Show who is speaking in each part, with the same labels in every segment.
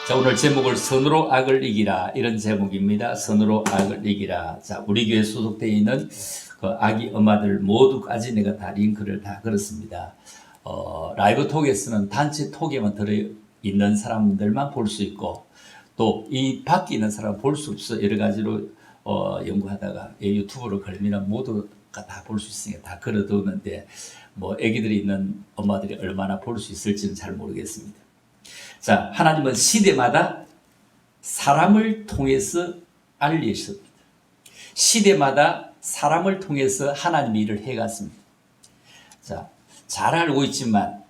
Speaker 1: 자, 오늘 제목을 선으로 악을 이기라, 이런 제목입니다. 선으로 악을 이기라. 자, 우리 교회 소속되어 있는 그 아기 엄마들 모두까지 내가 다 링크를 다 걸었습니다. 라이브 톡에서는 단체 톡에만 들어있는 사람들만 볼 수 있고, 또 이 밖에 있는 사람은 볼 수 없어. 여러 가지로 연구하다가 유튜브로 걸리면 모두가 다 볼 수 있으니까 다 걸어두는데, 아기들이 있는 엄마들이 얼마나 볼 수 있을지는 잘 모르겠습니다. 자, 하나님은 시대마다 사람을 통해서 알리셨습니다. 시대마다 사람을 통해서 하나님의 일을 해갔습니다. 자, 잘 알고 있지만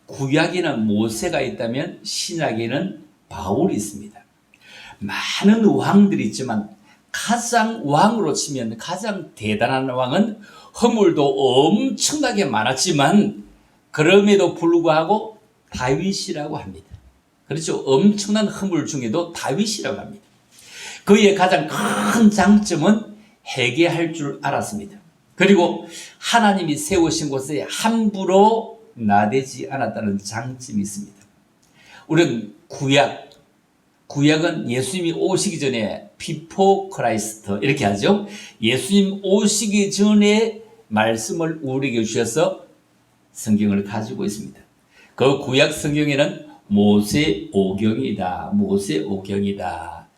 Speaker 1: 구약에는 모세가 있다면 신약에는 바울이 있습니다. 많은 왕들이 있지만 가장 왕으로 치면 가장 대단한 왕은 허물도 엄청나게 많았지만 그럼에도 불구하고 다윗이라고 합니다. 그렇죠. 엄청난 허물 중에도 다윗이라고 합니다. 그의 가장 큰 장점은 회개할 줄 알았습니다. 그리고 하나님이 세우신 곳에 함부로 나대지 않았다는 장점이 있습니다. 우리는 구약은 예수님이 오시기 전에 before Christ 이렇게 하죠. 예수님 오시기 전에 말씀을 우리에게 주셔서 성경을 가지고 있습니다. 그 구약 성경에는 모세오경이다.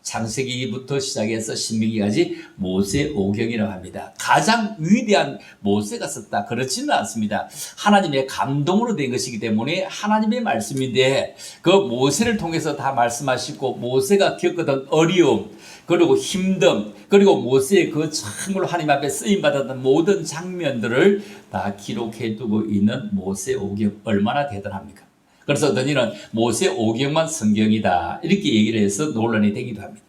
Speaker 1: 창세기부터 시작해서 신명기까지 모세오경이라고 합니다. 가장 위대한 모세가 썼다. 그렇지는 않습니다. 하나님의 감동으로 된 것이기 때문에 하나님의 말씀인데 그 모세를 통해서 다 말씀하시고 모세가 겪었던 어려움 그리고 힘듦 그리고 모세의 그 참으로 하나님 앞에 쓰임받았던 모든 장면들을 다 기록해 두고 있는 모세오경 얼마나 대단합니까? 그래서 어떤 이는 모세오경만 성경이다 이렇게 얘기를 해서 논란이 되기도 합니다.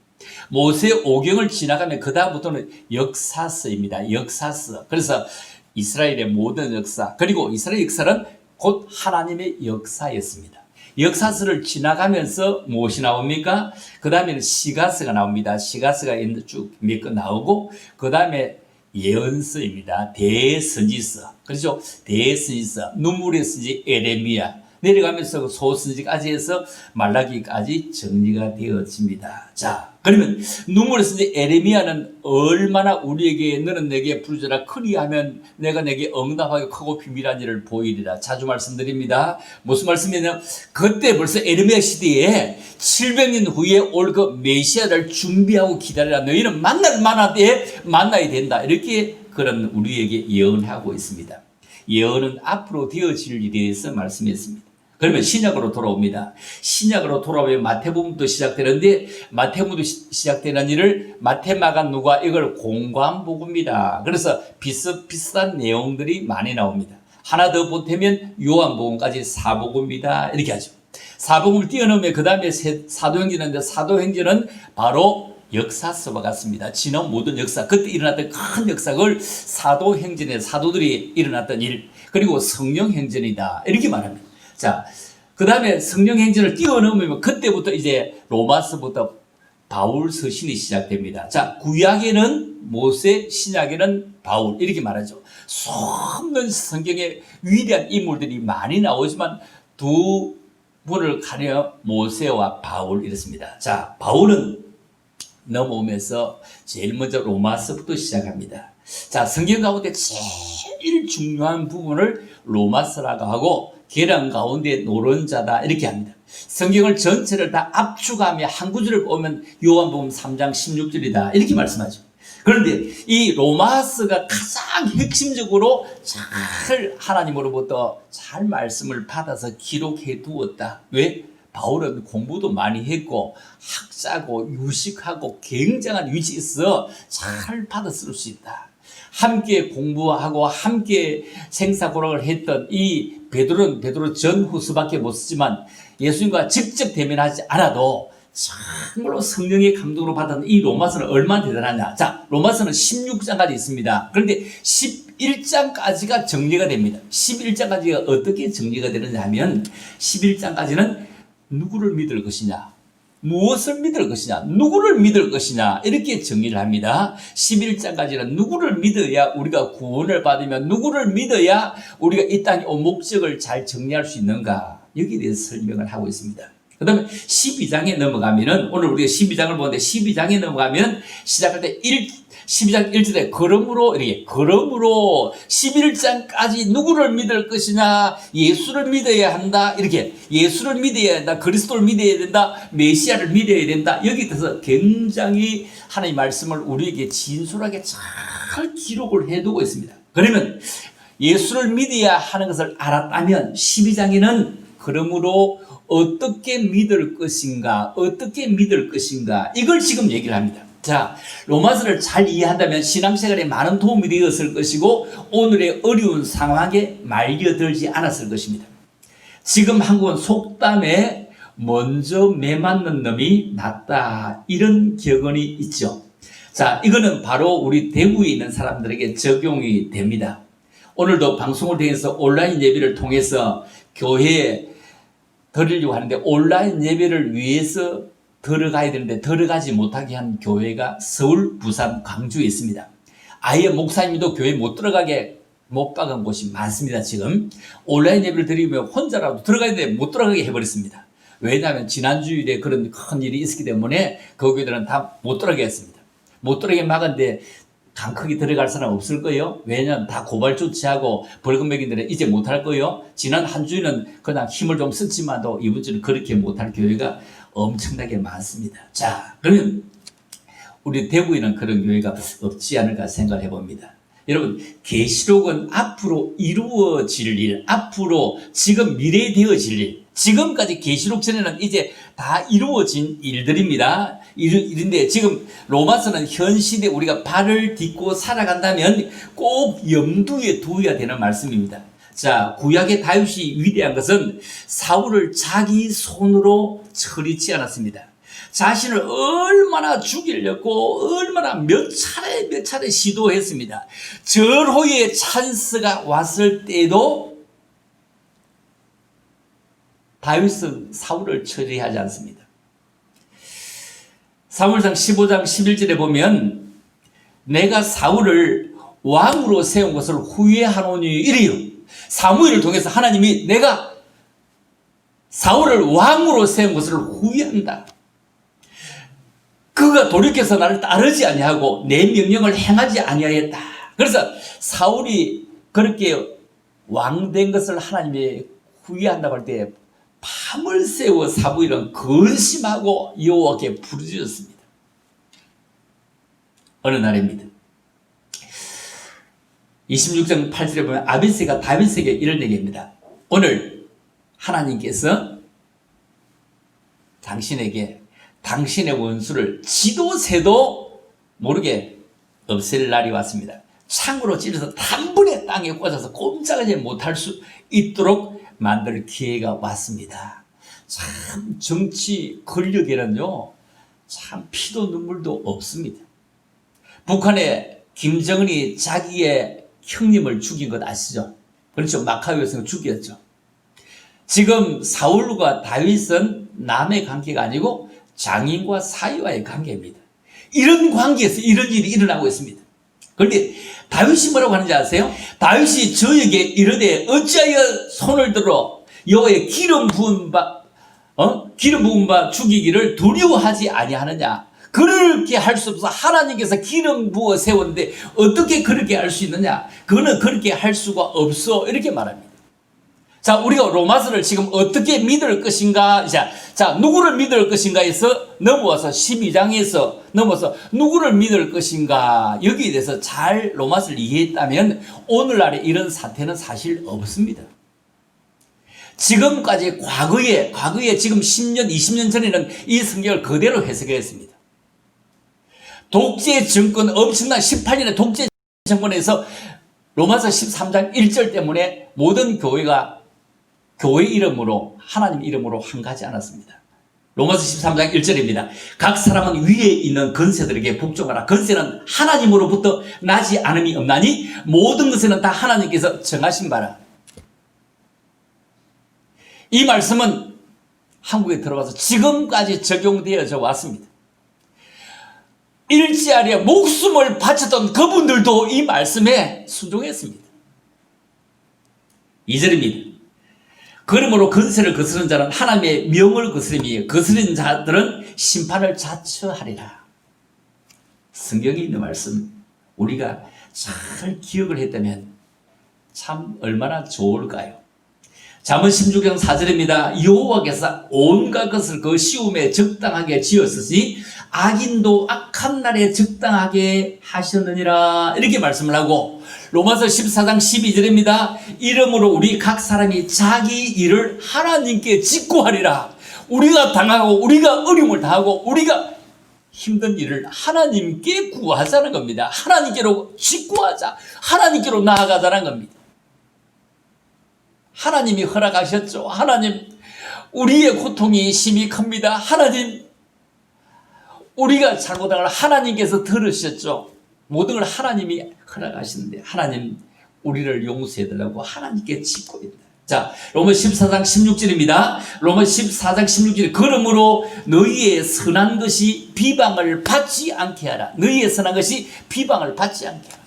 Speaker 1: 모세오경을 지나가면 그 다음부터는 역사서입니다. 역사서. 그래서 이스라엘의 모든 역사 그리고 이스라엘 역사는 곧 하나님의 역사였습니다. 역사서를 지나가면서 무엇이 나옵니까? 그 다음에는 시가서가 나옵니다. 시가서가 쭉 몇 건 나오고 그 다음에 예언서입니다. 대선지서. 그렇죠? 대선지서. 눈물의 선지 에레미야. 내려가면서 소선지까지 해서 말라기까지 정리가 되어집니다. 자, 그러면 눈물의 선지 에레미야는 얼마나 우리에게 너는 내게 부르짖으라 크리하면 내가 내게 응답하게 크고 비밀한 일을 보이리라. 자주 말씀드립니다. 무슨 말씀이냐면 그때 벌써 에레미야 시대에 700년 후에 올 그 메시아를 준비하고 기다리라. 너희는 만날 만하되 만나야 된다. 이렇게 그런 우리에게 예언하고 있습니다. 예언은 앞으로 되어질 일에 대해서 말씀했습니다. 그러면 신약으로 돌아옵니다. 신약으로 돌아오면 마태복음도 시작되는데 마태복음도 시작되는 일을 마태마가 누가 이걸 공관복음이다. 그래서 비슷비슷한 내용들이 많이 나옵니다. 하나 더 보태면 요한복음까지 사복음이다. 이렇게 하죠. 사복음을 띄워넣으면 그 다음에 사도행전인데 사도행전은 바로 역사서와 같습니다. 지난 모든 역사, 그때 일어났던 큰 역사를 사도행전에 사도들이 일어났던 일, 그리고 성령행전이다. 이렇게 말합니다. 자, 그 다음에 성령행전을 띄워넣으면 그때부터 이제 로마서부터 바울 서신이 시작됩니다. 자, 구약에는 모세, 신약에는 바울 이렇게 말하죠. 수없는 성경에 위대한 인물들이 많이 나오지만 두 분을 가려 모세와 바울 이렇습니다. 자, 바울은 넘어오면서 제일 먼저 로마서부터 시작합니다. 자, 성경 가운데 제일 중요한 부분을 로마서라고 하고 계량 가운데 노론자다 이렇게 합니다. 성경을 전체를 다 압축하며 한 구절을 보면 요한복음 3장 16절이다 이렇게 말씀하죠. 그런데 이 로마서가 가장 핵심적으로 잘 하나님으로부터 잘 말씀을 받아서 기록해 두었다. 왜? 바울은 공부도 많이 했고 학자고 유식하고 굉장한 위치에 있어 잘 받아 쓸 수 있다. 함께 공부하고 함께 생사고락을 했던 이 베드로는 베드로 전후서밖에 못 쓰지만 예수님과 직접 대면하지 않아도 참으로 성령의 감동으로 받은 이 로마서는 얼마나 대단하냐. 자, 로마서는 16장까지 있습니다. 그런데 11장까지가 정리가 됩니다. 11장까지가 어떻게 정리가 되느냐 하면 11장까지는 누구를 믿을 것이냐, 무엇을 믿을 것이냐, 누구를 믿을 것이냐 이렇게 정리를 합니다. 11장까지는 누구를 믿어야 우리가 구원을 받으면 누구를 믿어야 우리가 이 땅의 목적을 잘 정리할 수 있는가 여기에 대해서 설명을 하고 있습니다. 그 다음에 12장에 넘어가면은, 오늘 우리가 12장을 보는데 12장에 넘어가면 시작할 때 12장 1절에 그러므로, 이렇게, 그러므로 11장까지 누구를 믿을 것이냐, 예수를 믿어야 한다, 이렇게, 예수를 믿어야 한다, 그리스도를 믿어야 된다, 메시아를 믿어야 된다, 여기 있어서 굉장히 하나님의 말씀을 우리에게 진솔하게 잘 기록을 해두고 있습니다. 그러면 예수를 믿어야 하는 것을 알았다면 12장에는 그러므로 어떻게 믿을 것인가, 어떻게 믿을 것인가, 이걸 지금 얘기를 합니다. 자, 로마서를 잘 이해한다면 신앙생활에 많은 도움이 되었을 것이고 오늘의 어려운 상황에 말려들지 않았을 것입니다. 지금 한국은 속담에 먼저 매 맞는 놈이 낫다, 이런 격언이 있죠. 자, 이거는 바로 우리 대구에 있는 사람들에게 적용이 됩니다. 오늘도 방송을 통해서 온라인 예배를 통해서 교회에 드리려고 하는데 온라인 예배를 위해서 들어가야 되는데 들어가지 못하게 한 교회가 서울, 부산, 광주에 있습니다. 아예 목사님도 교회 못 박은 곳이 많습니다. 지금 온라인 예배를 드리면 혼자라도 들어가야 되는데 못 들어가게 해버렸습니다. 왜냐하면 지난 주일에 그런 큰 일이 있었기 때문에 그 교회들은 다 못 들어가게 했습니다. 못 들어가게 막았는데 강 크게 들어갈 사람 없을 거예요. 왜냐하면 다 고발 조치하고 벌금 매긴들은 이제 못할 거예요. 지난 한 주는 그냥 힘을 좀 썼지만도 이번 주는 그렇게 못할 교회가 엄청나게 많습니다. 자, 그러면 우리 대구에는 그런 교회가 없지 않을까 생각해 봅니다. 여러분, 계시록은 앞으로 이루어질 일, 앞으로 지금 미래에 되어질 일, 지금까지 계시록 전에는 이제 다 이루어진 일들입니다. 일인데 지금 로마서는 현 시대에 우리가 발을 딛고 살아간다면 꼭 염두에 두어야 되는 말씀입니다. 자, 구약의 다윗이 위대한 것은 사울을 자기 손으로 처리치 않았습니다. 자신을 얼마나 죽이려고 얼마나 몇 차례 시도했습니다. 절호의 찬스가 왔을 때도 다윗은 사울을 처리하지 않습니다. 사무엘상 15장 11절에 보면 내가 사울을 왕으로 세운 것을 후회하노니 이래요. 사무엘을 통해서 하나님이 내가 사울을 왕으로 세운 것을 후회한다. 그가 돌이켜서 나를 따르지 아니하고 내 명령을 행하지 아니하였다. 그래서 사울이 그렇게 왕된 것을 하나님이 후회한다고 할 때 밤을 새워 사무엘은 근심하고 여호와께 부르짖었습니다. 어느 날입니다. 26장 8절에 보면 아비새가 다윗에게 이런 얘기입니다. 오늘 하나님께서 당신에게 당신의 원수를 지도 새도 모르게 없앨 날이 왔습니다. 창으로 찔러서 단번에 땅에 꽂아서 꼼짝하지 못할 수 있도록 만들 기회가 왔습니다. 참 정치 권력에는요, 참 피도 눈물도 없습니다. 북한의 김정은이 자기의 형님을 죽인 것 아시죠? 그렇죠. 마카오에서 죽였죠. 지금 사울과 다윗은 남의 관계가 아니고 장인과 사위와의 관계입니다. 이런 관계에서 이런 일이 일어나고 있습니다. 그런데 다윗이 뭐라고 하는지 아세요? 다윗이 저에게 이르되 어찌하여 손을 들어 여호와의 기름 부은 바 죽이기를 두려워하지 아니하느냐. 그렇게 할 수 없어. 하나님께서 기름 부어 세웠는데 어떻게 그렇게 할 수 있느냐. 그거는 그렇게 할 수가 없어. 이렇게 말합니다. 자, 우리가 로마서를 지금 어떻게 믿을 것인가? 자, 누구를 믿을 것인가에서 넘어와서 12장에서 넘어서 누구를 믿을 것인가? 여기에 대해서 잘 로마서를 이해했다면 오늘날에 이런 사태는 사실 없습니다. 지금까지 과거에 지금 10년, 20년 전에는 이 성경을 그대로 해석했습니다. 독재 정권, 엄청난 18년의 독재 정권에서 로마서 13장 1절 때문에 모든 교회가 교회 이름으로 하나님 이름으로 한 가지 않았습니다. 로마서 13장 1절입니다. 각 사람은 위에 있는 권세들에게 복종하라. 권세는 하나님으로부터 나지 않음이 없나니 모든 것에는 다 하나님께서 정하신 바라. 이 말씀은 한국에 들어와서 지금까지 적용되어져 왔습니다. 일제하에 목숨을 바쳤던 그분들도 이 말씀에 순종했습니다. 2절입니다. 그러므로 건세를 거스른 자는 하나님의 명을 거스림이 거스린 자들은 심판을 자처하리라. 성경에 있는 말씀 우리가 잘 기억을 했다면 참 얼마나 좋을까요? 잠언 16장 4절입니다. 여호와께서 온갖 것을 그 시움에 적당하게 지었으니 악인도 악한 날에 적당하게 하셨느니라. 이렇게 말씀을 하고 로마서 14장 12절입니다. 이러므로 우리 각 사람이 자기 일을 하나님께 직구하리라. 우리가 당하고 우리가 어려움을 당하고 우리가 힘든 일을 하나님께 구하자는 겁니다. 하나님께로 직구하자. 하나님께로 나아가자는 겁니다. 하나님이 허락하셨죠. 하나님, 우리의 고통이 심히 큽니다. 하나님, 우리가 잘못한 걸 하나님께서 들으셨죠. 모든 걸 하나님이 허락하시는데 하나님 우리를 용서해달라고 하나님께 직구했다. 자, 로마 14장 16절입니다. 로마 14장 16절. 그러므로 너희의 선한 것이 비방을 받지 않게 하라. 너희의 선한 것이 비방을 받지 않게 하라.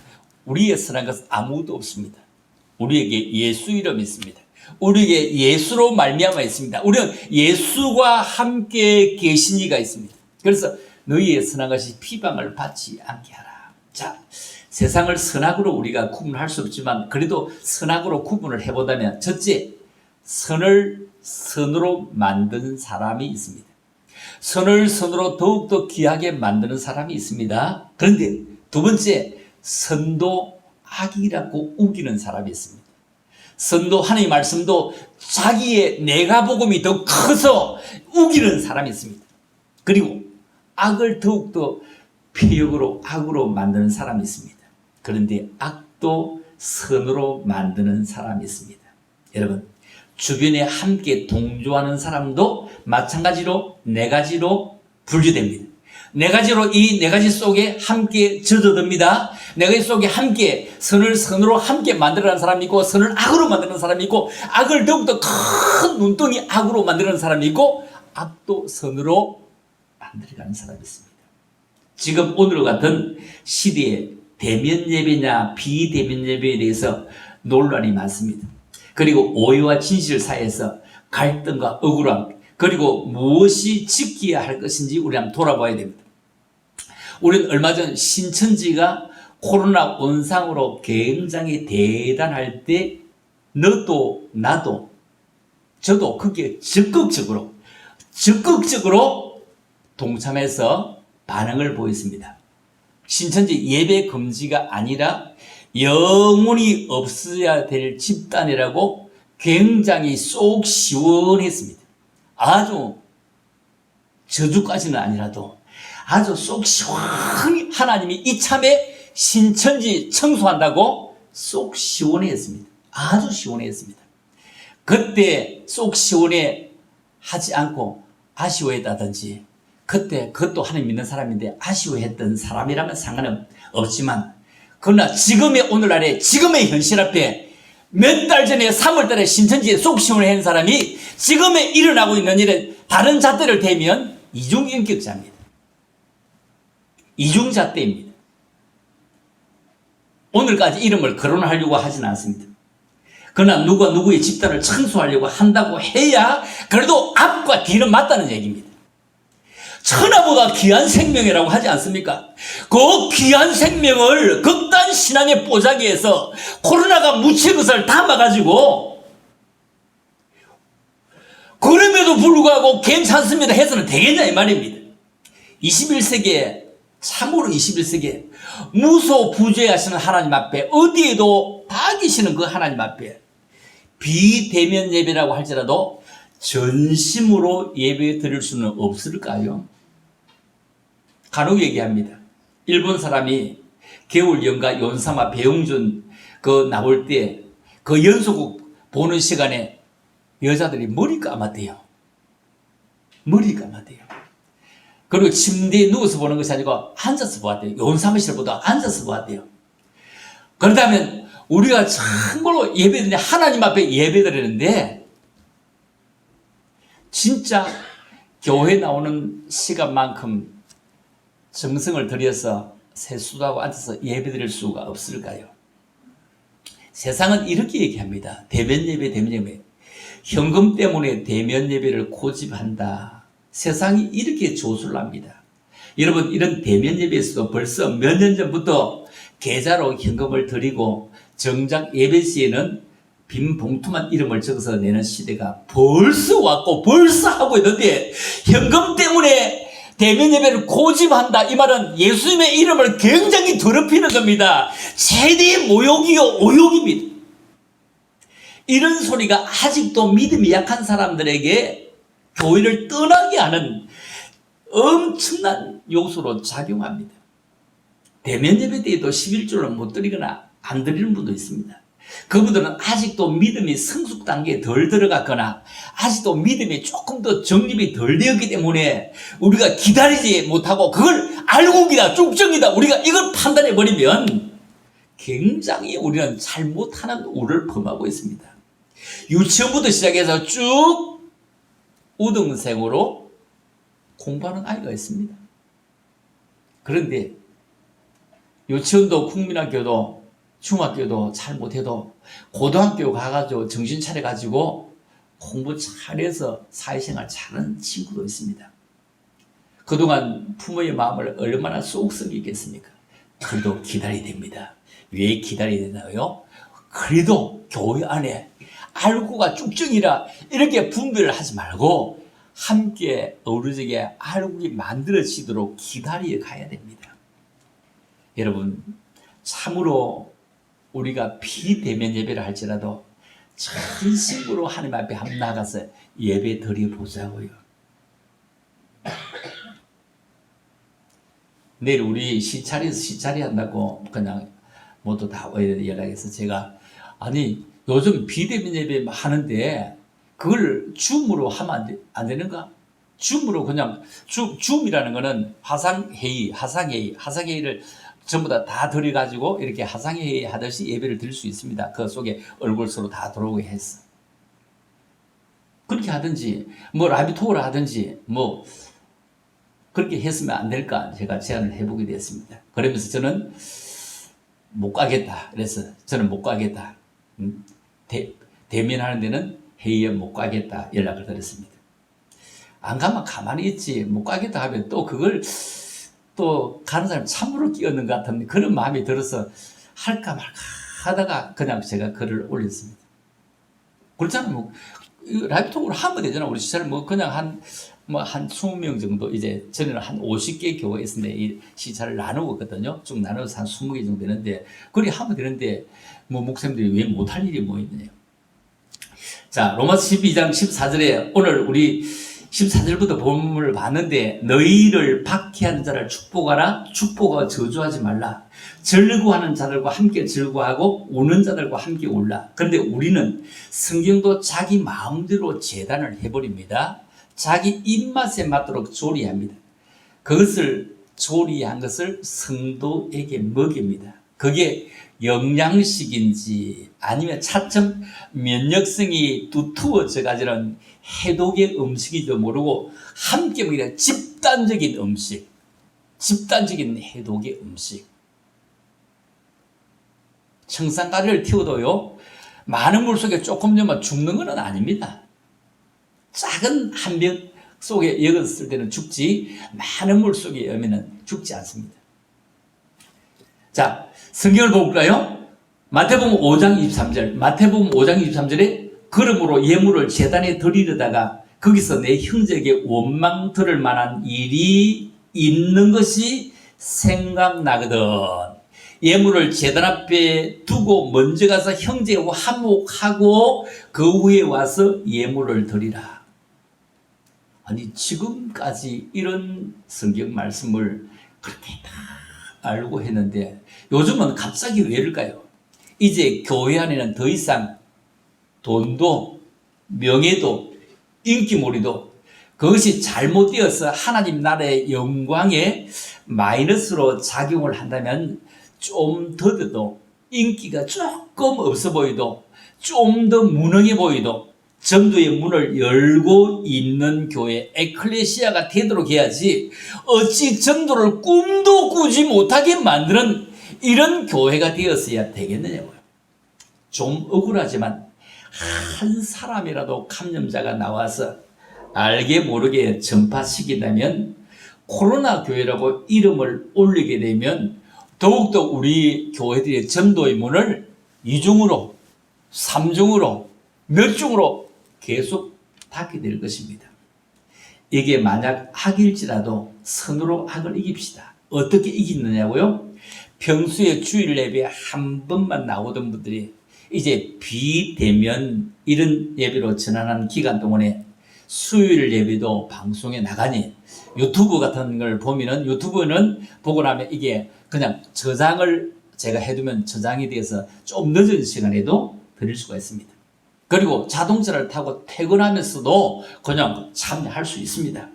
Speaker 1: 우리의 선한 것은 아무도 없습니다. 우리에게 예수 이름이 있습니다. 우리에게 예수로 말미암아 있습니다. 우리는 예수와 함께 계신 이가 있습니다. 그래서 너희의 선한 것이 비방을 받지 않게 하라. 자, 세상을 선악으로 우리가 구분할 수 없지만 그래도 선악으로 구분을 해보자면 첫째, 선을 선으로 만든 사람이 있습니다. 선을 선으로 더욱더 귀하게 만드는 사람이 있습니다. 그런데 두 번째, 선도 악이라고 우기는 사람이 있습니다. 선도 하나님의 말씀도 자기의 내가 복음이 더 커서 우기는 사람이 있습니다. 그리고 악을 더욱더 폐역으로 악으로 만드는 사람이 있습니다. 그런데 악도 선으로 만드는 사람이 있습니다. 여러분, 주변에 함께 동조하는 사람도 마찬가지로 네 가지로 분류됩니다. 네 가지로 이 네 가지 속에 함께 젖어듭니다. 네 가지 속에 함께 선을 선으로 함께 만들어가는 사람이 있고 선을 악으로 만드는 사람이 있고 악을 더욱더 큰 눈덩이 악으로 만드는 사람이 있고 악도 선으로 만들어가는 사람이 있습니다. 지금 오늘 같은 시대에 대면 예배냐 비대면 예배에 대해서 논란이 많습니다. 그리고 오해와 진실 사이에서 갈등과 억울함 그리고 무엇이 지켜야 할 것인지 우리 한번 돌아봐야 됩니다. 우리는 얼마 전 신천지가 코로나 원상으로 굉장히 대단할 때 너도 나도 저도 그게 적극적으로 동참해서 반응을 보였습니다. 신천지 예배 금지가 아니라 영원히 없어야 될 집단이라고 굉장히 속 시원했습니다. 아주 저주까지는 아니라도 아주 속 시원히 하나님이 이참에 신천지 청소한다고 속 시원했습니다. 아주 시원했습니다. 그때 속 시원해 하지 않고 아쉬워했다든지 그때 그것도 하나님 믿는 사람인데 아쉬워했던 사람이라면 상관은 없지만 그러나 지금의 오늘날에 지금의 현실 앞에 몇 달 전에 3월달에 신천지에 속 시원한 사람이 지금에 일어나고 있는 일은 다른 잣대를 대면 이중인격자입니다. 이중잣대입니다. 오늘까지 이름을 거론하려고 하진 않습니다. 그러나 누가 누구의 집단을 청소하려고 한다고 해야 그래도 앞과 뒤는 맞다는 얘기입니다. 천하보다 귀한 생명이라고 하지 않습니까? 그 귀한 생명을 극단 신앙의 보자기에서 코로나가 묻힐 것을 담아가지고 그럼에도 불구하고 괜찮습니다 해서는 되겠냐 이 말입니다. 21세기에 참으로 21세기에 무소부재하시는 하나님 앞에 어디에도 다 계시는 그 하나님 앞에 비대면 예배라고 할지라도 전심으로 예배 드릴 수는 없을까요? 간혹 얘기합니다. 일본 사람이 겨울 연가 연사마 배용준 나올 때 그 연소국 보는 시간에 여자들이 머리 감았대요. 머리 감았대요. 그리고 침대에 누워서 보는 것이 아니고 앉아서 보았대요. 연사마시를 보다가 앉아서 보았대요. 그렇다면 우리가 참고로 예배드리는 하나님 앞에 예배드리는데 진짜 교회 나오는 시간만큼 정성을 들여서 세수하고 앉아서 예배드릴 수가 없을까요? 세상은 이렇게 얘기합니다. 대면 예배, 대면 예배. 현금 때문에 대면 예배를 고집한다. 세상이 이렇게 조술합니다. 여러분, 이런 대면 예배에서도 벌써 몇 년 전부터 계좌로 현금을 드리고 정작 예배 시에는 빈 봉투만 이름을 적어서 내는 시대가 벌써 왔고 벌써 하고 있는데, 현금 때문에 대면 예배를 고집한다. 이 말은 예수님의 이름을 굉장히 더럽히는 겁니다. 최대의 모욕이요, 오욕입니다. 이런 소리가 아직도 믿음이 약한 사람들에게 교회를 떠나게 하는 엄청난 요소로 작용합니다. 대면 예배 때에도 11조를 못 드리거나 안 드리는 분도 있습니다. 그분들은 아직도 믿음이 성숙 단계에 덜 들어갔거나 아직도 믿음이 조금 더 정립이 덜 되었기 때문에 우리가 기다리지 못하고 그걸 알고기다, 쭉정이다, 우리가 이걸 판단해 버리면 굉장히 우리는 잘못하는 우를 범하고 있습니다. 유치원부터 시작해서 쭉 우등생으로 공부하는 아이가 있습니다. 그런데 유치원도 국민학교도 중학교도 잘 못해도 고등학교 가가지고 정신 차려가지고 공부 잘해서 사회생활 잘하는 친구도 있습니다. 그동안 부모의 마음을 얼마나 쏙 썩이겠습니까? 그래도 기다려야 됩니다. 왜 기다려야 되나요? 그래도 교회 안에 알고가 쭉정이라 이렇게 분별을 하지 말고 함께 어우러지게 알고기 만들어지도록 기다려 가야 됩니다. 여러분, 참으로 우리가 비대면 예배를 할지라도 전심으로 하나님 앞에 한번 나가서 예배 드려보자고요. 내일 우리 시차리 한다고 그냥 모두 다 연락해서 제가, 아니 요즘 비대면 예배 하는데 그걸 줌으로 하면 안 되는가? 줌으로 그냥 줌이라는 거는 화상회의를 전부 다 들여가지고 이렇게 화상회의 하듯이 예배를 드릴 수 있습니다. 그 속에 얼굴 서로 다 들어오게 했어. 그렇게 하든지 뭐 라이브 톡을 하든지 뭐 그렇게 했으면 안 될까 제가 제안을 해보게 됐습니다. 그러면서 저는 못 가겠다. 그래서 저는 못 가겠다. 대면하는 데는 회의에 못 가겠다 연락을 드렸습니다. 안 가면 가만히 있지 못 가겠다 하면 또 그걸 또 가는 사람 참으로 끼얹는 것 같은 그런 마음이 들어서 할까 말까 하다가 그냥 제가 글을 올렸습니다. 그렇잖아요. 뭐 라이브톡으로 하면 되잖아. 우리 시차를 뭐 그냥 한 20명 정도, 이제 전에는 한 50개 교회에 있었는데 이 시차를 나누거든요. 쭉 나눠서 한 20개 정도 되는데 그리 하면 되는데 뭐 목사님들이 왜 못할 일이 뭐 있느냐. 자, 로마서 12장 14절에 오늘 우리 14절부터 본문을 봤는데, 너희를 박해하는 자를 축복하라. 축복하고 저주하지 말라. 즐거워하는 자들과 함께 즐거워하고 우는 자들과 함께 울라. 그런데 우리는 성경도 자기 마음대로 재단을 해버립니다. 자기 입맛에 맞도록 조리합니다. 그것을 조리한 것을 성도에게 먹입니다. 그게 영양식인지 아니면 차츰 면역성이 두터워져 가지는 해독의 음식인지도 모르고 함께 먹이는 집단적인 음식, 집단적인 해독의 음식. 청산가리를 튀어도요 많은 물 속에 조금 넣으면 죽는 건 아닙니다. 작은 한 병 속에 엮었을 때는 죽지, 많은 물 속에 여면은 죽지 않습니다. 자, 성경을 볼까요? 마태복음 5장 23절. 마태복음 5장 23절에 그러므로 예물을 제단에 드리려다가 거기서 내 형제에게 원망 들을 만한 일이 있는 것이 생각나거든. 예물을 제단 앞에 두고 먼저 가서 형제와 화목하고 그 후에 와서 예물을 드리라. 아니, 지금까지 이런 성경 말씀을 그렇게 다 알고 했는데 요즘은 갑자기 왜 이럴까요? 이제 교회 안에는 더 이상 돈도 명예도 인기몰이도 그것이 잘못되어서 하나님 나라의 영광에 마이너스로 작용을 한다면 좀 더뎌도 인기가 조금 없어 보이도 좀 더 무능해 보이도 전도의 문을 열고 있는 교회, 에클레시아가 되도록 해야지 어찌 전도를 꿈도 꾸지 못하게 만드는 이런 교회가 되었어야 되겠느냐고요. 좀 억울하지만 한 사람이라도 감염자가 나와서 알게 모르게 전파시킨다면 코로나 교회라고 이름을 올리게 되면 더욱더 우리 교회들의 전도의 문을 2중으로 3중으로 몇 중으로 계속 닫게 될 것입니다. 이게 만약 악일지라도 선으로 악을 이깁시다. 어떻게 이기느냐고요? 평소에 주일 예배 한 번만 나오던 분들이 이제 비대면 이런 예배로 전환한 기간 동안에 수요일 예배도 방송에 나가니 유튜브 같은 걸 보면은 유튜브는 보고 나면 이게 그냥 저장을 제가 해두면 저장이 돼서 좀 늦은 시간에도 드릴 수가 있습니다. 그리고 자동차를 타고 퇴근하면서도 그냥 참여할 수 있습니다.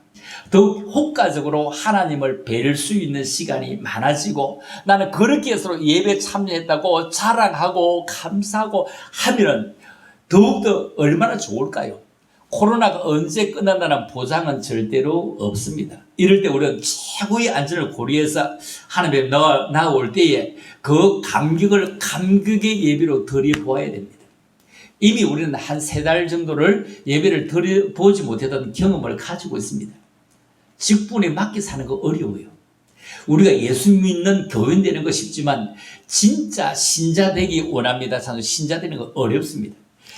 Speaker 1: 더욱 효과적으로 하나님을 뵐 수 있는 시간이 많아지고 나는 그렇게 해서 예배 참여했다고 자랑하고 감사하고 하면 더욱더 얼마나 좋을까요? 코로나가 언제 끝난다는 보장은 절대로 없습니다. 이럴 때 우리는 최고의 안전을 고려해서 하나님의 나올 때에 그 감격의 예배로 드려보아야 됩니다. 이미 우리는 한 3달 정도를 예배를 드려보지 못했던 경험을 가지고 있습니다. 직분에 맞게 사는 거 어려워요. 우리가 예수 믿는 교인 되는 거 쉽지만 진짜 신자 되기 원합니다. 신자 되는 거 어렵습니다.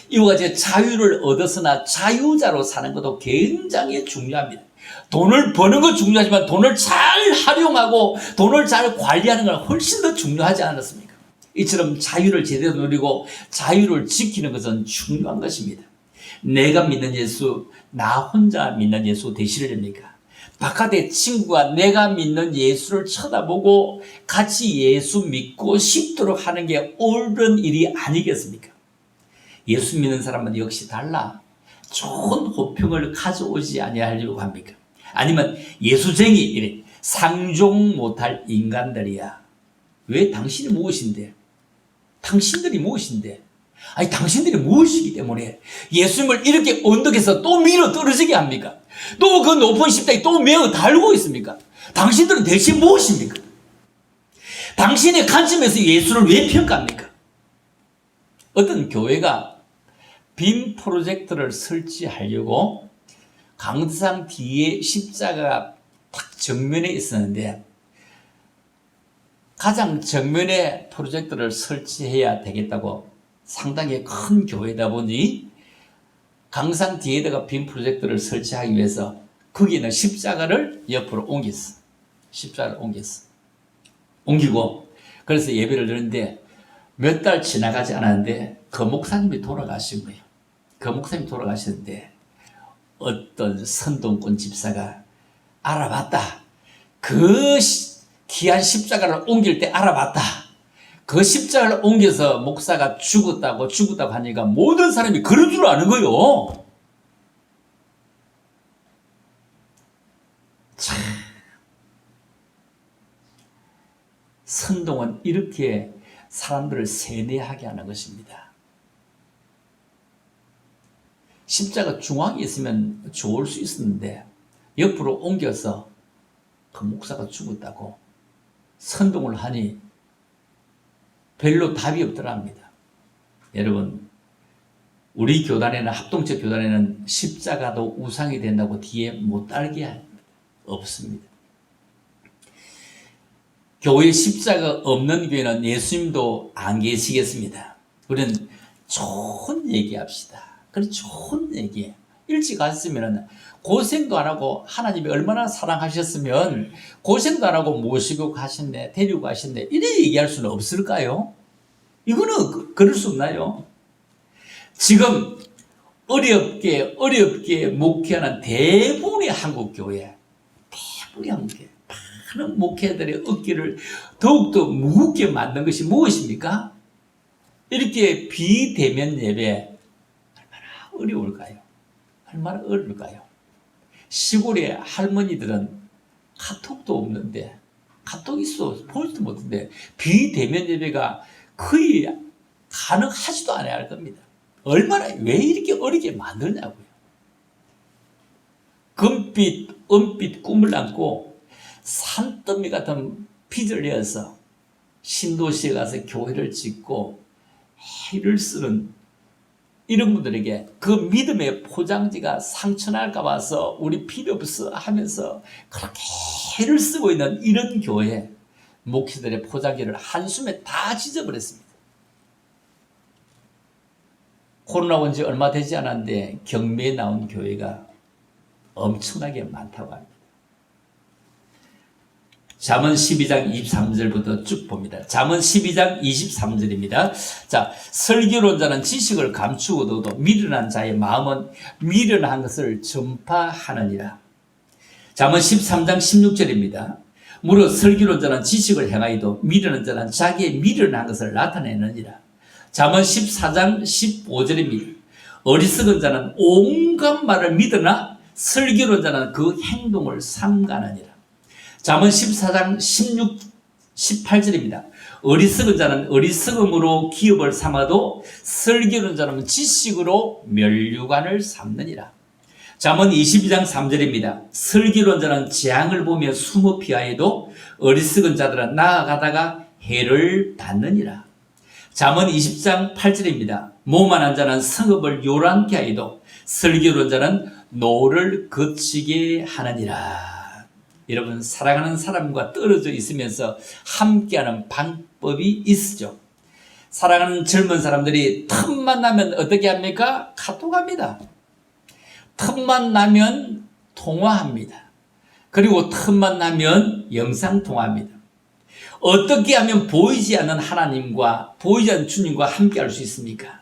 Speaker 1: 이와 같이 자유를 얻었으나 자유자로 사는 것도 굉장히 중요합니다. 돈을 버는 거 중요하지만 돈을 잘 활용하고 돈을 잘 관리하는 건 훨씬 더 중요하지 않았습니까? 이처럼 자유를 제대로 누리고 자유를 지키는 것은 중요한 것입니다. 내가 믿는 예수, 나 혼자 믿는 예수 되시려니까 바깥에 친구가 내가 믿는 예수를 쳐다보고 같이 예수 믿고 싶도록 하는 게 옳은 일이 아니겠습니까? 예수 믿는 사람은 역시 달라. 좋은 호평을 가져오지 아니하려고 합니까? 아니면 예수쟁이 이래 상종 못할 인간들이야. 왜 당신이 무엇인데? 당신들이 무엇인데? 아니 당신들이 무엇이기 때문에 예수님을 이렇게 언덕에서 또 밀어 떨어지게 합니까? 또 그 높은 십자가에 또 매어 달고 있습니까? 당신들은 대체 무엇입니까? 당신의 관점에서 예수를 왜 평가합니까? 어떤 교회가 빔 프로젝터를 설치하려고 강대상 뒤에 십자가가 딱 정면에 있었는데 가장 정면에 프로젝터를 설치해야 되겠다고 상당히 큰 교회다 보니 강상 뒤에다가 빔 프로젝터를 설치하기 위해서 거기는 십자가를 옆으로 옮겼어. 십자가를 옮기고 그래서 예배를 드렸는데 몇 달 지나가지 않았는데 그 목사님이 돌아가신 거예요. 그 목사님이 돌아가셨는데 어떤 선동꾼 집사가 알아봤다. 그 귀한 십자가를 옮길 때 알아봤다. 그 십자가를 옮겨서 목사가 죽었다고 하니까 모든 사람이 그런 줄 아는 거요. 참, 선동은 이렇게 사람들을 세뇌하게 하는 것입니다. 십자가 중앙에 있으면 좋을 수 있었는데 옆으로 옮겨서 그 목사가 죽었다고 선동을 하니 별로 답이 없더랍니다. 여러분, 우리 교단에는 합동체 교단에는 십자가도 우상이 된다고 뒤에 못 달게 합니다. 없습니다. 교회 십자가 없는 교회는 예수님도 안 계시겠습니다. 우리는 좋은 얘기합시다. 그래 좋은 얘기. 일찍 갔으면 고생도 안 하고 하나님이 얼마나 사랑하셨으면 고생도 안 하고 모시고 가셨네, 데리고 가셨네 이래 얘기할 수는 없을까요? 이거는 그럴 수 없나요? 지금 어렵게 목회하는 대부분의 한국교회, 많은 목회자들의 어깨를 더욱더 무겁게 만든 것이 무엇입니까? 이렇게 비대면 예배 얼마나 어려울까요? 시골의 할머니들은 카톡도 없는데 카톡 있어 보지도 못한데 비대면 예배가 거의 가능하지도 않아야 할 겁니다. 왜 이렇게 어렵게 만드냐고요. 은빛 꿈을 안고 산더미 같은 빚을 내어서 신도시에 가서 교회를 짓고 해를 쓰는 이런 분들에게 그 믿음의 포장지가 상처날까 봐서 우리 필요 없어 하면서 그렇게 애를 쓰고 있는 이런 교회 목회들의 포장지를 한숨에 다 찢어버렸습니다. 코로나 온 지 얼마 되지 않았는데 경매에 나온 교회가 엄청나게 많다고 합니다. 잠언 12장 23절부터 쭉 봅니다. 잠언 12장 23절입니다. 자, 설교론 자는 지식을 감추고도 미련한 자의 마음은 미련한 것을 전파하느니라. 잠언 13장 16절입니다. 무릇 설교론 자는 지식을 행하여도 미련한 자는 자기의 미련한 것을 나타내느니라. 잠언 14장 15절입니다. 어리석은 자는 온갖 말을 믿으나 설교론 자는 그 행동을 삼가느니라. 잠언 14장 18절입니다. 어리석은 자는 어리석음으로 기업을 삼아도 설교는 자는 지식으로 면류관을 삼느니라. 잠언 22장 3절입니다. 설교는 자는 재앙을 보며 숨어 피하여도 어리석은 자들은 나아가다가 해를 받느니라. 잠언 20장 8절입니다. 모만한 자는 성읍을 요란케 하여도 설교는 자는 노를 거치게 하느니라. 여러분, 사랑하는 사람과 떨어져 있으면서 함께하는 방법이 있으죠. 사랑하는 젊은 사람들이 틈만 나면 어떻게 합니까? 카톡합니다. 틈만 나면 통화합니다. 그리고 틈만 나면 영상통화합니다. 어떻게 하면 보이지 않는 하나님과 보이지 않는 주님과 함께할 수 있습니까?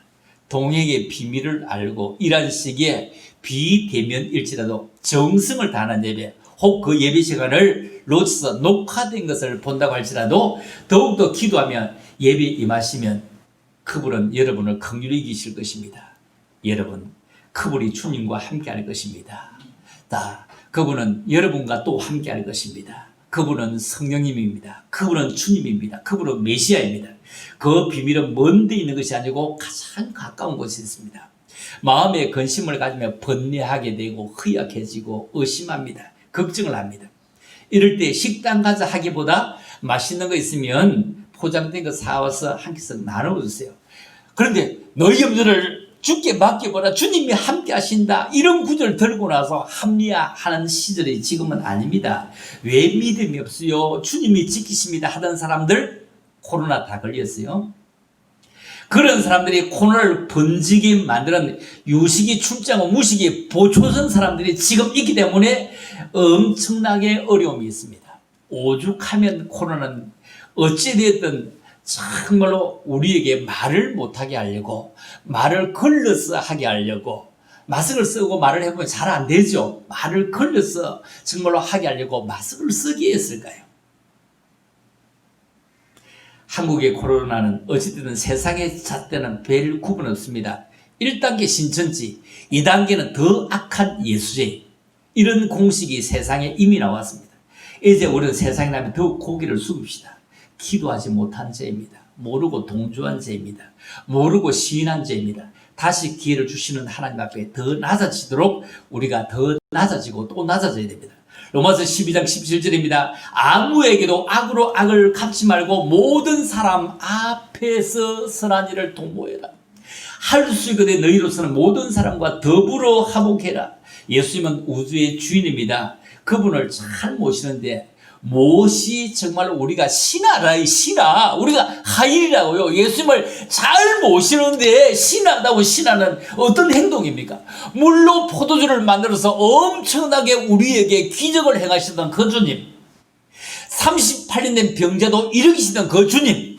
Speaker 1: 동행의 비밀을 알고 이런 식의 비대면일지라도 정성을 다하는 예배, 혹 그 예배 시간을 놓쳐서 녹화된 것을 본다고 할지라도 더욱더 기도하면 예배 임하시면 그분은 여러분을 긍휼히 여기실 것입니다. 여러분, 그분이 주님과 함께할 것입니다. 그분은 여러분과 또 함께할 것입니다. 그분은 성령님입니다. 그분은 주님입니다. 그분은 메시아입니다. 그 비밀은 먼 데 있는 것이 아니고 가장 가까운 곳에 있습니다. 마음에 근심을 가지며 번뇌하게 되고 허약해지고 의심합니다. 걱정을 합니다. 이럴 때 식당 가자 하기보다 맛있는 거 있으면 포장된 거 사와서 한 끼씩 나눠주세요. 그런데 너희 염려를 주께 맡겨보라, 주님이 함께 하신다, 이런 구절을 들고 나서 합리화하는 시절이 지금은 아닙니다. 왜 믿음이 없어요? 주님이 지키십니다 하던 사람들 코로나 다 걸렸어요. 그런 사람들이 코로나를 번지게 만드는 유식이 출장하고 무식이 보초선 사람들이 지금 있기 때문에 엄청나게 어려움이 있습니다. 오죽하면 코로나는 어찌되었든 정말로 우리에게 말을 못하게 하려고, 말을 걸러서 하게 하려고, 마스크를 쓰고 말을 해보면 잘 안 되죠. 말을 걸러서 정말로 하게 하려고 마스크를 쓰게 했을까요? 한국의 코로나는 어찌됐든 세상의 잣대는 별 구분 없습니다. 1단계 신천지, 2단계는 더 악한 예수제, 이런 공식이 세상에 이미 나왔습니다. 이제 우리는 세상에 나면 더욱 고개를 숙입시다. 기도하지 못한 죄입니다. 모르고 동조한 죄입니다. 모르고 시인한 죄입니다. 다시 기회를 주시는 하나님 앞에 더 낮아지도록 우리가 더 낮아지고 또 낮아져야 됩니다. 로마서 12장 17절입니다. 아무에게도 악으로 악을 갚지 말고 모든 사람 앞에서 선한 일을 통보해라. 할 수 있거든 너희로서는 모든 사람과 더불어 화목해라. 예수님은 우주의 주인입니다. 그분을 잘 모시는데 무엇이 정말 우리가 신하라, 신하. 우리가 하일이라고요. 예수님을 잘 모시는데 신하다고 신하는 어떤 행동입니까? 물로 포도주를 만들어서 엄청나게 우리에게 기적을 행하시던 그 주님. 38년 된 병자도 일으키시던 그 주님.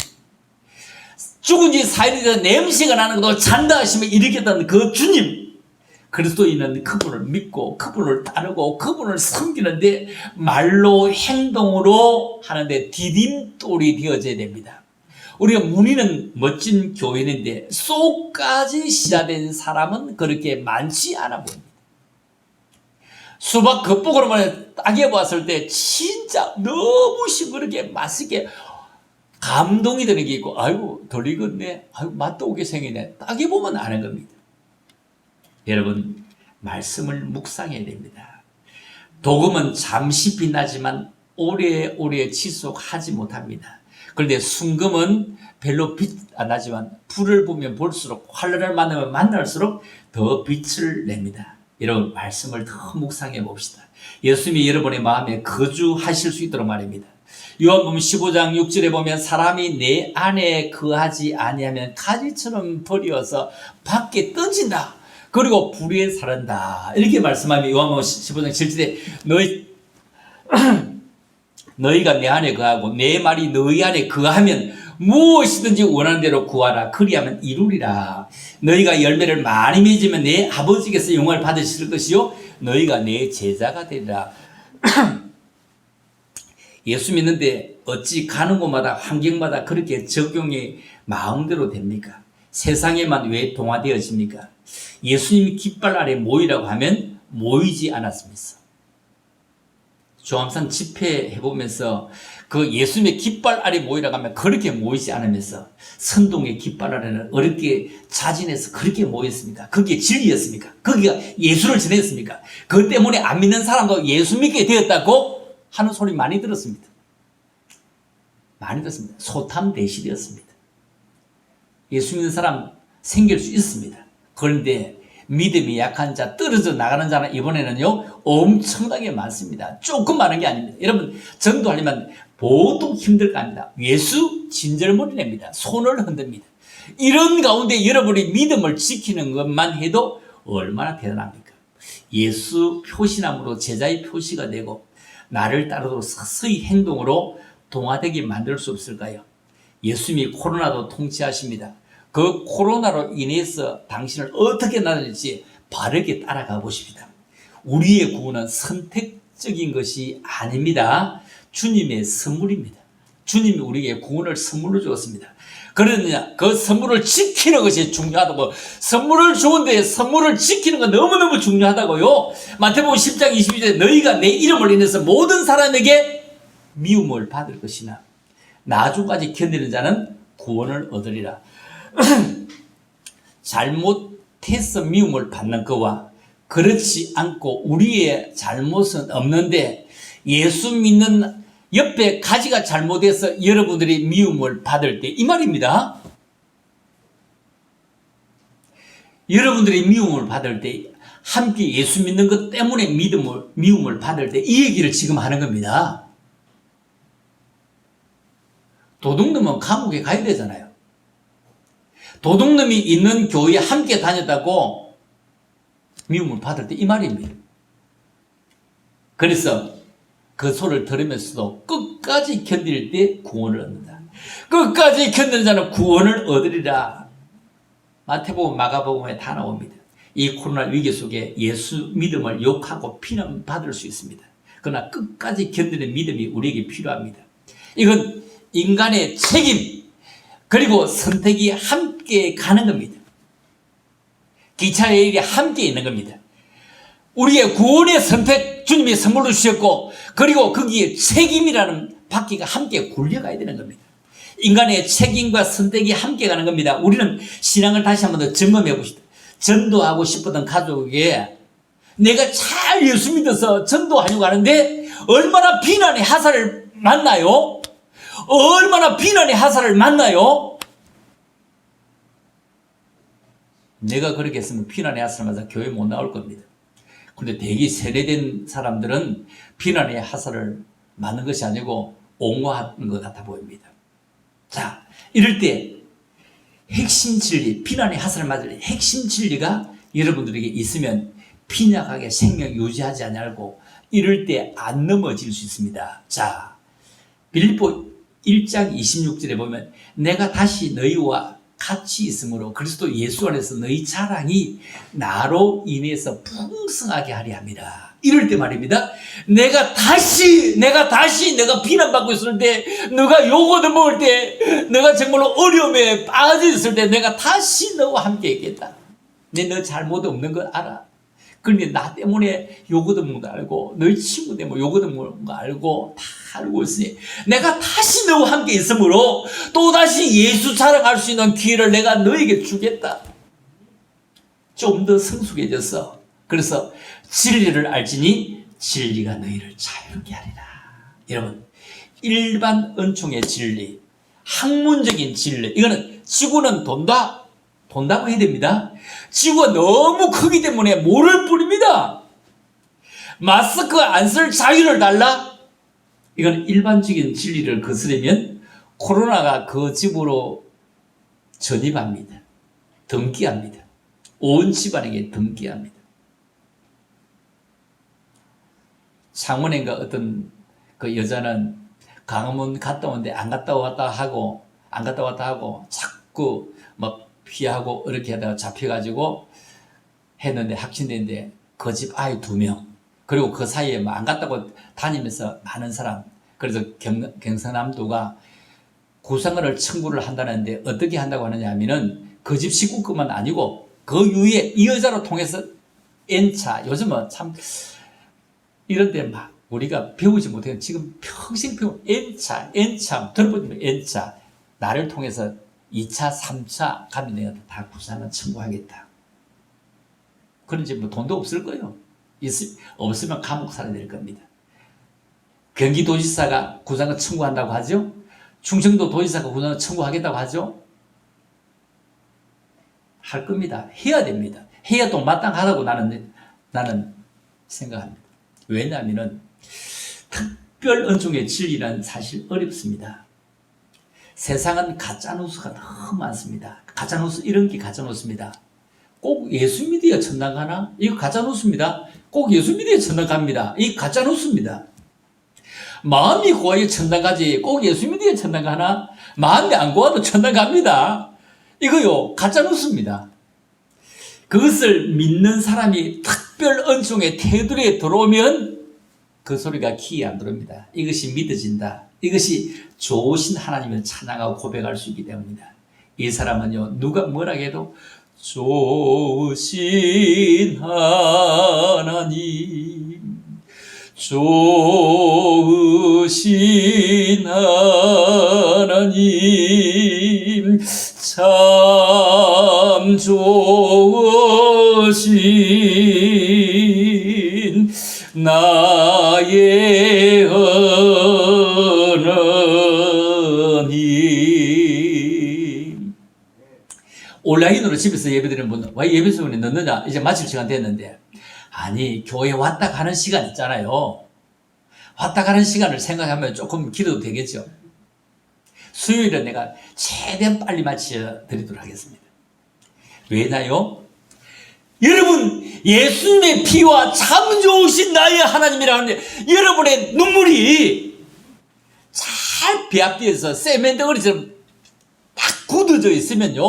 Speaker 1: 죽은 지 4일이 돼서 냄새가 나는 것도 잔다 하시면 일으켰던 그 주님. 그리스도인은 그분을 믿고 그분을 따르고 그분을 섬기는데 말로 행동으로 하는데 디딤돌이 되어져야 됩니다. 우리가 문의는 멋진 교회인데 속까지 시자된 사람은 그렇게 많지 않아 보입니다. 수박 겉보기로만 따게 봤을 때 진짜 너무 싱그럽게 맛있게 감동이 되는 게 있고, 아이고 덜 익었네, 아이고 맛도 오게 생기네, 따게 보면 아는 겁니다. 여러분, 말씀을 묵상해야 됩니다. 복음은 잠시 빛나지만 오래오래 지속하지 못합니다. 그런데 순금은 별로 빛 안 나지만 불을 보면 볼수록 활로를 만나면 만날수록 더 빛을 냅니다. 이런 말씀을 더 묵상해 봅시다. 예수님이 여러분의 마음에 거주하실 수 있도록 말입니다. 요한복음 15장 6절에 보면 사람이 내 안에 거하지 아니하면 가지처럼 버려서 밖에 던진다. 그리고 불에 사른다. 이렇게 말씀하면 요한복음 15장 7절에 너희가 내 안에 거하고 내 말이 너희 안에 거하면 무엇이든지 원하는 대로 구하라. 그리하면 이루리라. 너희가 열매를 많이 맺으면 내 아버지께서 영광을 받으실 것이요 너희가 내 제자가 되리라. 예수 믿는데 어찌 가는 곳마다 환경마다 그렇게 적용이 마음대로 됩니까? 세상에만 왜 동화되어집니까? 예수님이 깃발 아래 모이라고 하면 모이지 않았습니다. 조암산 집회해보면서 그 예수님의 깃발 아래 모이라고 하면 그렇게 모이지 않으면서 선동의 깃발 아래는 어렵게 자진해서 그렇게 모였습니까? 그게 진리였습니까? 거기가 예수를 전했습니까? 그 때문에 안 믿는 사람도 예수 믿게 되었다고 하는 소리 많이 들었습니다. 많이 들었습니다. 소탐 대실이었습니다. 예수 믿는 사람 생길 수 있습니다. 그런데 믿음이 약한 자, 떨어져 나가는 자는 이번에는요 엄청나게 많습니다. 조금 많은 게 아닙니다. 여러분 전도하려면 보통 힘들 거 아닙니다. 예수 진절머리 냅니다. 손을 흔듭니다. 이런 가운데 여러분이 믿음을 지키는 것만 해도 얼마나 대단합니까? 예수 표시남으로 제자의 표시가 되고 나를 따르도록 서서히 행동으로 동화되게 만들 수 없을까요? 예수님이 코로나도 통치하십니다. 그 코로나로 인해서 당신을 어떻게 나눌지 바르게 따라가 보십니다. 우리의 구원은 선택적인 것이 아닙니다. 주님의 선물입니다. 주님이 우리에게 구원을 선물로 주었습니다. 그러느냐, 그 선물을 지키는 것이 중요하다고. 선물을 주는데 선물을 지키는 건 너무너무 중요하다고요. 마태복음 10장 22절에 너희가 내 이름을 인해서 모든 사람에게 미움을 받을 것이나 나중까지 견디는 자는 구원을 얻으리라. 잘못해서 미움을 받는 거와 그렇지 않고 우리의 잘못은 없는데 예수 믿는 옆에 가지가 잘못해서 여러분들이 미움을 받을 때 이 말입니다. 여러분들이 미움을 받을 때 함께 예수 믿는 것 때문에 미움을 받을 때 이 얘기를 지금 하는 겁니다. 도둑놈은 감옥에 가야 되잖아요. 도둑놈이 있는 교회에 함께 다녔다고 미움을 받을 때 이 말입니다. 그래서 그 소리를 들으면서도 끝까지 견딜 때 구원을 얻는다. 끝까지 견디는 자는 구원을 얻으리라. 마태복음, 마가복음에 다 나옵니다. 이 코로나 위기 속에 예수 믿음을 욕하고 비난받을 수 있습니다. 그러나 끝까지 견디는 믿음이 우리에게 필요합니다. 이건 인간의 책임 그리고 선택이 함께 가는 겁니다. 기차의 일이 함께 있는 겁니다. 우리의 구원의 선택 주님이 선물로 주셨고 그리고 거기에 책임이라는 바퀴가 함께 굴려가야 되는 겁니다. 인간의 책임과 선택이 함께 가는 겁니다. 우리는 신앙을 다시 한 번 더 점검해 봅시다. 전도하고 싶었던 가족에게 내가 잘 예수 믿어서 전도하려고 하는데 얼마나 비난의 하사를 만나요? 얼마나 비난의 하사를 만나요? 내가 그렇게 했으면 비난의 하사를 맞아 교회 못 나올 겁니다. 그런데 되게 세례된 사람들은 비난의 하사를 맞는 것이 아니고 옹호하는 것 같아 보입니다. 자, 이럴 때 핵심 진리, 비난의 하사를 맞을 때 핵심 진리가 여러분들에게 있으면 빈약하게 생명 유지하지 않고 이럴 때 안 넘어질 수 있습니다. 자, 빌립보 1장 26절에 보면 내가 다시 너희와 같이 있으므로 그리스도 예수 안에서 너희 자랑이 나로 인해서 풍성하게 하려 합니다. 이럴 때 말입니다. 내가 다시 내가 비난받고 있을 때, 너가 욕 얻어먹을 때, 너가 정말로 어려움에 빠져 있을 때 내가 다시 너와 함께 있겠다. 너 잘못 없는 걸 알아. 그런데 나 때문에 욕 얻어먹는 거 알고 너희 친구 때문에 욕 얻어먹는 거 알고 다 알고 있으니 내가 다시 너와 함께 있으므로 또다시 예수 자랑할 수 있는 기회를 내가 너에게 주겠다. 좀 더 성숙해져서 그래서 진리를 알지니 진리가 너희를 자유롭게 하리라. 여러분, 일반 은총의 진리, 학문적인 진리. 이거는 지구는 돈다고 해야 됩니다. 지구가 너무 크기 때문에 모를 뿐입니다. 마스크 안 쓸 자유를 달라? 이건 일반적인 진리를 거스르면 코로나가 그 집으로 전입합니다. 등기합니다. 온 집안에게 등기합니다. 창원인가 어떤 그 여자는 강화문 갔다 오는데 안 갔다 왔다 하고 자꾸 막 피하고 이렇게 하다가 잡혀가지고 했는데 확진됐는데 그 집 아이 2명 그리고 그 사이에 뭐 안 갔다고 다니면서 많은 사람. 그래서 경상남도가 구상을 청구를 한다는데 어떻게 한다고 하느냐 하면은 그 집 식구뿐만 아니고 그 위에 이 여자로 통해서 N차 요즘은 참 이런데 막 우리가 배우지 못해요. 지금 평생 배운 N차 들어보면 N차 나를 통해서 2차 3차 가면 내가 다 구상을 청구하겠다. 그런지 뭐 돈도 없을 거예요. 없으면 감옥 살아야 될 겁니다. 경기도지사가 구상을 청구한다고 하죠. 충청도 도지사가 구상을 청구하겠다고 하죠. 할 겁니다. 해야 됩니다. 해야 또 마땅하다고 나는 생각합니다. 왜냐하면 특별 은총의 진리란 사실 어렵습니다. 세상은 가짜뉴스가 너무 많습니다. 가짜뉴스 이런 게 가짜뉴스입니다. 꼭 예수 믿어야 천당 가나? 이거 가짜뉴스입니다. 꼭 예수 믿어야 천당 갑니다. 이 가짜뉴스입니다. 마음이 고와야 천당 가지 꼭 예수 믿어야 천당 가나? 마음이 안 고와도 천당 갑니다. 이거요 가짜뉴스입니다. 그것을 믿는 사람이 특별 은총의 테두리에 들어오면 그 소리가 귀에 안 들어옵니다. 이것이 믿어진다. 이것이 좋으신 하나님을 찬양하고 고백할 수 있기 때문입니다. 이 사람은요 누가 뭐라 해도 좋으신 하나님 좋으신 하나님 참 좋으신 나의 하나님. 온라인으로 집에서 예배드리는 분은 왜 예배소문에 넣느냐? 이제 마칠 시간 됐는데 아니 교회 왔다 가는 시간 있잖아요. 왔다 가는 시간을 생각하면 조금 기도도 되겠죠. 수요일은 내가 최대한 빨리 마쳐 드리도록 하겠습니다. 왜냐요? 여러분 예수님의 피와 참 좋으신 나의 하나님이라는데 여러분의 눈물이 잘 배합되어서 세멘 덩어리처럼 딱 굳어져 있으면요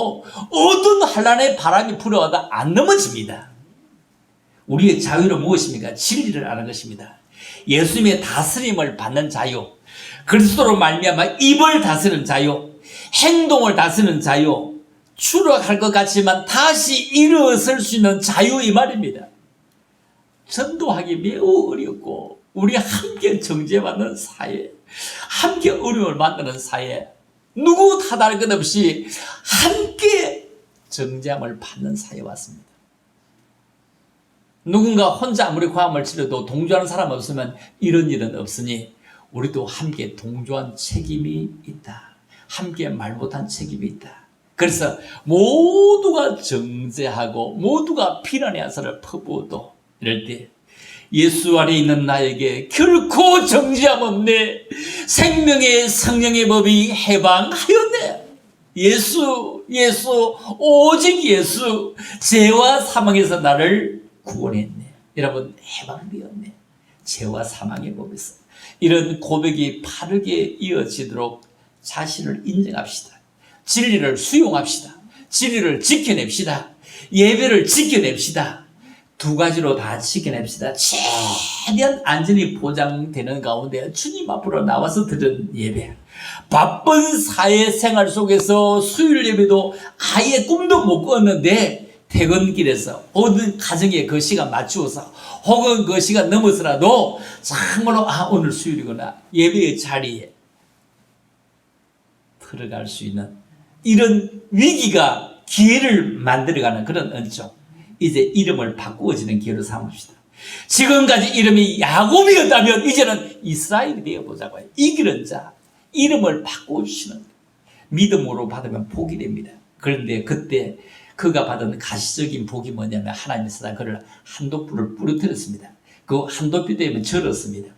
Speaker 1: 어떤 한란의 바람이 불어와도 안 넘어집니다. 우리의 자유는 무엇입니까? 진리를 아는 것입니다. 예수님의 다스림을 받는 자유, 그리스도로 말미암아 입을 다스리는 자유, 행동을 다스리는 자유, 추락할 것 같지만 다시 일어설 수 있는 자유 이 말입니다. 전도하기 매우 어렵고 우리 함께 정죄받는 사회, 함께 어려움을 만드는 사회, 누구 탓할 것 없이 함께 정죄함을 받는 사회에 왔습니다. 누군가 혼자 아무리 과음을 치러도 동조하는 사람 없으면 이런 일은 없으니 우리도 함께 동조한 책임이 있다. 함께 말 못한 책임이 있다. 그래서 모두가 정죄하고 모두가 비난의 한사를 퍼부어도 이럴 때 예수 안에 있는 나에게 결코 정죄함 없네. 생명의 성령의 법이 해방하였네. 예수 오직 예수 죄와 사망에서 나를 구원했네. 여러분 해방되었네. 죄와 사망의 법에서. 이런 고백이 바르게 이어지도록 자신을 인정합시다. 진리를 수용합시다. 진리를 지켜냅시다. 예배를 지켜냅시다. 두 가지로 다 지켜냅시다. 최대한 안전이 보장되는 가운데 주님 앞으로 나와서 드린 예배. 바쁜 사회생활 속에서 수요일 예배도 아예 꿈도 못 꿨는데 퇴근길에서 모든 가정에 그 시간 맞추어서 혹은 그 시간 넘어서라도 정말로 오늘 수요일이구나 예배의 자리에 들어갈 수 있는 이런 위기가 기회를 만들어가는 그런 은총. 이제 이름을 바꾸어지는 기회로 삼읍시다. 지금까지 이름이 야곱이었다면 이제는 이스라엘이 되어보자고요. 이기는 자, 이름을 바꿔주시는 믿음으로 받으면 복이 됩니다. 그런데 그때 그가 받은 가시적인 복이 뭐냐면 하나님께서 그를 한도불을 부러뜨렸습니다. 그 한도비 때문에 절었습니다.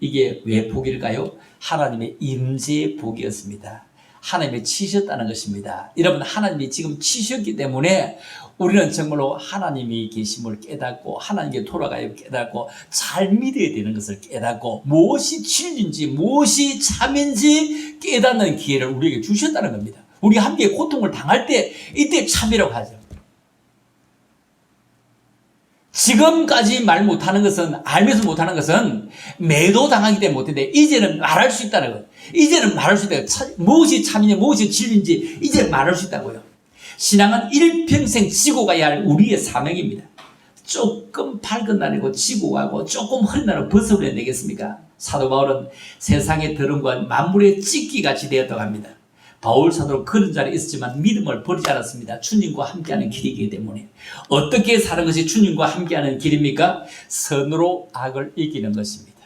Speaker 1: 이게 왜 복일까요? 하나님의 임재의 복이었습니다. 하나님이 치셨다는 것입니다. 여러분, 하나님이 지금 치셨기 때문에 우리는 정말로 하나님이 계심을 깨닫고 하나님께 돌아가야 깨닫고 잘 믿어야 되는 것을 깨닫고 무엇이 진리인지 무엇이 참인지 깨닫는 기회를 우리에게 주셨다는 겁니다. 우리 함께 고통을 당할 때 이때 참이라고 하죠. 지금까지 말 못하는 것은, 알면서 못하는 것은 매도당하기 때문에 못했는데 이제는 말할 수 있다는 거예요. 이제는 말할 수 있다고. 무엇이 참이냐 무엇이 진리인지 이제 말할 수 있다고요. 신앙은 일평생 지고 가야 할 우리의 사명입니다. 조금 밝은 날이고 지고 가고 조금 흐린 날은 벗어버려야 되겠습니까? 사도 바울은 세상의 더러움과 만물의 찢기같이 되었다고 합니다. 바울 사도로 그런 자리에 있었지만 믿음을 버리지 않았습니다. 주님과 함께하는 길이기 때문에. 어떻게 사는 것이 주님과 함께하는 길입니까? 선으로 악을 이기는 것입니다.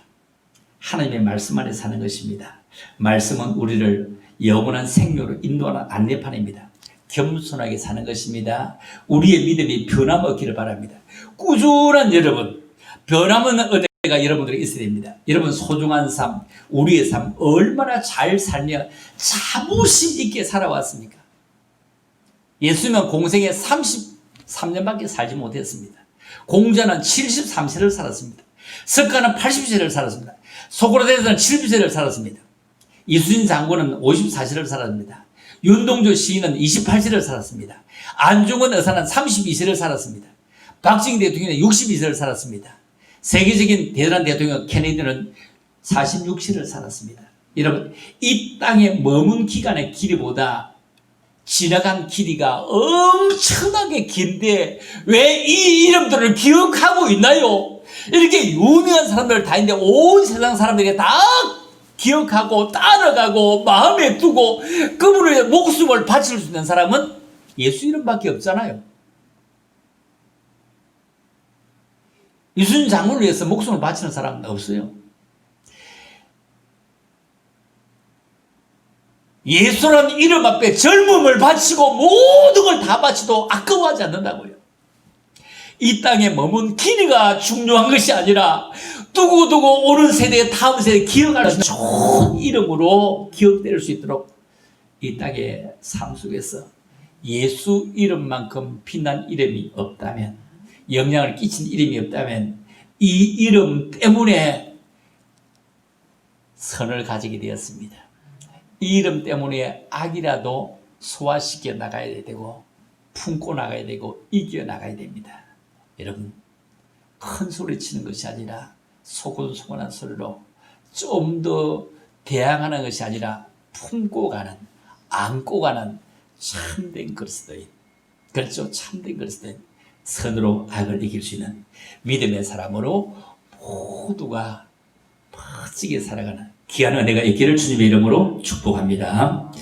Speaker 1: 하나님의 말씀 안에 사는 것입니다. 말씀은 우리를 영원한 생명으로 인도하는 안내판입니다. 겸손하게 사는 것입니다. 우리의 믿음이 변함없기를 바랍니다. 꾸준한 여러분, 변함없는 은혜가 여러분들이 있어야 됩니다. 여러분 소중한 삶, 우리의 삶 얼마나 잘 살며 자부심 있게 살아왔습니까? 예수님은 공생에 33년밖에 살지 못했습니다. 공자는 73세를 살았습니다. 석가는 80세를 살았습니다. 소크라테스는 70세를 살았습니다. 이순신 장군은 54세를 살았습니다. 윤동주 시인은 28세를 살았습니다. 안중근 의사는 32세를 살았습니다. 박정희 대통령은 62세를 살았습니다. 세계적인 대단한 대통령 케네디는 46세를 살았습니다. 여러분, 이 땅에 머문 기간의 길이보다 지나간 길이가 엄청나게 긴데 왜 이 이름들을 기억하고 있나요? 이렇게 유명한 사람들 다 있는데 온 세상 사람들에게 다 기억하고 따라가고 마음에 두고 그분의 목숨을 바칠 수 있는 사람은 예수 이름밖에 없잖아요. 이순신 장군을 위해서 목숨을 바치는 사람은 없어요. 예수라는 이름 앞에 젊음을 바치고 모든 걸 다 바치도 아까워하지 않는다고요. 이 땅에 머문 길이가 중요한 것이 아니라 두고두고 오는 세대, 다음 세대 기억할 수 있는 좋은 이름으로 기억될 수 있도록 이 땅의 삶 속에서 예수 이름만큼 빛난 이름이 없다면, 영향을 끼친 이름이 없다면 이 이름 때문에 선을 가지게 되었습니다. 이 이름 때문에 악이라도 소화시켜 나가야 되고 품고 나가야 되고 이겨 나가야 됩니다. 여러분, 큰 소리 치는 것이 아니라 소곤소곤한 소리로 좀 더 대항하는 것이 아니라 품고 가는, 안고 가는 참된 그리스도인, 그렇죠, 참된 그리스도인, 선으로 악을 이길 수 있는 믿음의 사람으로 모두가 멋지게 살아가는 귀한 은혜가 있기를 주님의 이름으로 축복합니다.